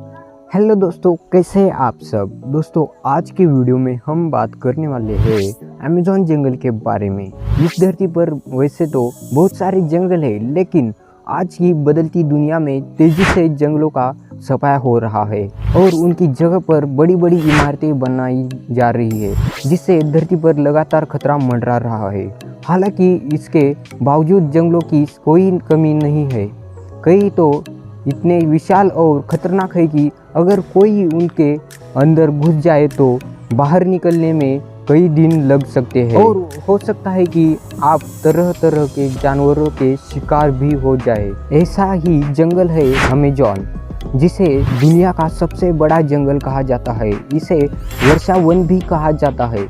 Hello दोस्तों, कैसे हैं आप सब। दोस्तों, आज की वीडियो में हम बात करने वाले हैं अमेज़न जंगल के बारे में। इस धरती पर वैसे तो बहुत सारे जंगल हैं, लेकिन आज की बदलती दुनिया में तेज़ी से जंगलों का सफाया हो रहा है और उनकी जगह पर बड़ी बड़ी इमारतें बनाई जा रही है, जिससे धरती पर लगातार खतरा मंडरा रहा है। हालांकि इसके बावजूद जंगलों की कोई कमी नहीं है। कई तो इतने विशाल और ख़तरनाक है कि अगर कोई उनके अंदर घुस जाए तो बाहर निकलने में कई दिन लग सकते हैं और हो सकता है कि आप तरह तरह के जानवरों के शिकार भी हो जाए। ऐसा ही जंगल है अमेज़न, जिसे दुनिया का सबसे बड़ा जंगल कहा जाता है। इसे वर्षा वन भी कहा जाता है।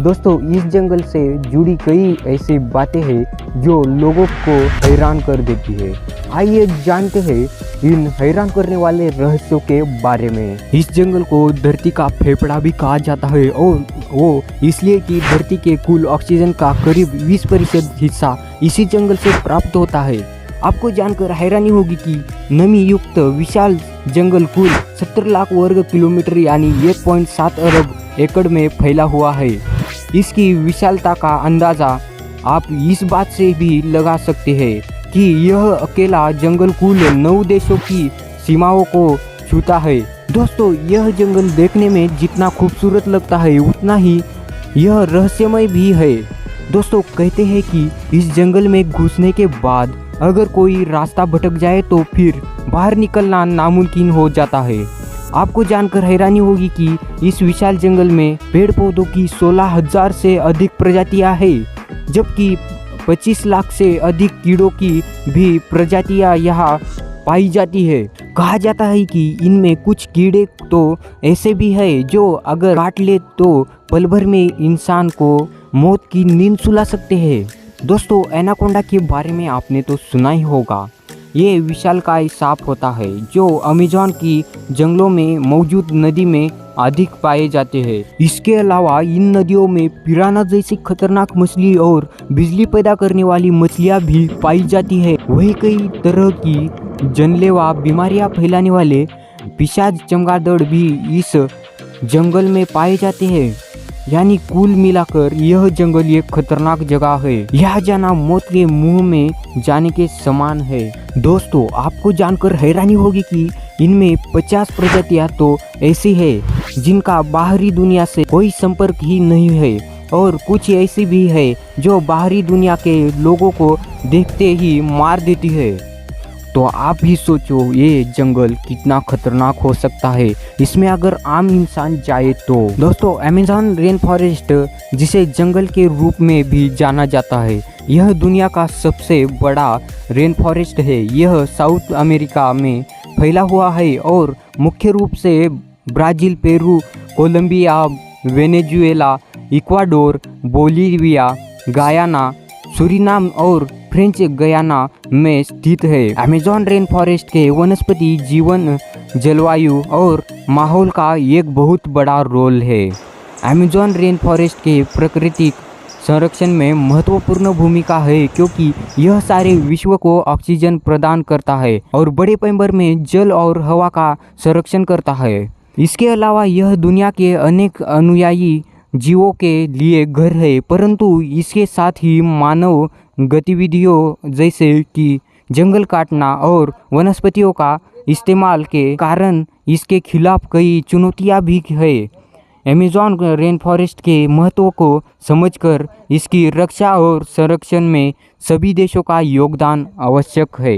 दोस्तों, इस जंगल से जुड़ी कई ऐसी बातें हैं जो लोगों को हैरान कर देती है। आइए जानते हैं इन हैरान करने वाले रहस्यों के बारे में। इस जंगल को धरती का फेफड़ा भी कहा जाता है और वो इसलिए कि धरती के कुल ऑक्सीजन का करीब 20% हिस्सा इसी जंगल से प्राप्त होता है। आपको जानकर हैरानी होगी कि नमी युक्त विशाल जंगल कुल 70 लाख वर्ग किलोमीटर यानी 1.7 अरब एकड़ में फैला हुआ है। इसकी विशालता का अंदाज़ा आप इस बात से भी लगा सकते हैं कि यह अकेला जंगल कुल 9 देशों की सीमाओं को छूता है। दोस्तों, यह जंगल देखने में जितना खूबसूरत लगता है उतना ही यह रहस्यमय भी है। दोस्तों, कहते हैं कि इस जंगल में घुसने के बाद अगर कोई रास्ता भटक जाए तो फिर बाहर निकलना नामुमकिन हो जाता है। आपको जानकर हैरानी होगी कि इस विशाल जंगल में पेड़ पौधों की 16,000 से अधिक प्रजातियां हैं, जबकि 25 लाख से अधिक कीड़ों की भी प्रजातियां यहाँ पाई जाती है। कहा जाता है कि इनमें कुछ कीड़े तो ऐसे भी हैं जो अगर काट ले तो पल भर में इंसान को मौत की नींद सुला सकते हैं। दोस्तों, एनाकोंडा के बारे में आपने तो सुना ही होगा। ये विशालकाय सांप होता है जो अमेज़न की जंगलों में मौजूद नदी में अधिक पाए जाते हैं। इसके अलावा इन नदियों में पिराना जैसी खतरनाक मछली और बिजली पैदा करने वाली मछलियाँ भी पाई जाती है। वही कई तरह की जानलेवा बीमारियाँ फैलाने वाले पिशाच चमगादड़ भी इस जंगल में पाए जाते हैं। यानी कुल मिलाकर यह जंगल एक खतरनाक जगह है। यह जाना मौत के मुंह में जाने के समान है। दोस्तों, आपको जानकर हैरानी होगी कि इनमें 50 प्रजातियां तो ऐसी है जिनका बाहरी दुनिया से कोई संपर्क ही नहीं है और कुछ ऐसी भी है जो बाहरी दुनिया के लोगों को देखते ही मार देती है। तो आप भी सोचो ये जंगल कितना खतरनाक हो सकता है इसमें अगर आम इंसान जाए तो। दोस्तों, अमेज़न रेन फॉरेस्ट, जिसे जंगल के रूप में भी जाना जाता है, यह दुनिया का सबसे बड़ा रेन फॉरेस्ट है। यह साउथ अमेरिका में फैला हुआ है और मुख्य रूप से Brazil, Peru, Colombia, Venezuela, Ecuador, Bolivia, Guyana, Suriname और फ्रेंच गयाना में स्थित है। अमेज़न रेन फॉरेस्ट के वनस्पति जीवन, जलवायु और माहौल का एक बहुत बड़ा रोल है। अमेज़न रेन फॉरेस्ट के प्राकृतिक संरक्षण में महत्वपूर्ण भूमिका है क्योंकि यह सारे विश्व को ऑक्सीजन प्रदान करता है और बड़े पैमाने में जल और हवा का संरक्षण करता है। इसके अलावा यह दुनिया के अनेक अनुयायी जीवों के लिए घर है, परंतु इसके साथ ही मानव गतिविधियों जैसे कि जंगल काटना और वनस्पतियों का इस्तेमाल के कारण इसके खिलाफ कई चुनौतियां भी है। अमेज़न रेन फॉरेस्ट के महत्व को समझकर इसकी रक्षा और संरक्षण में सभी देशों का योगदान आवश्यक है।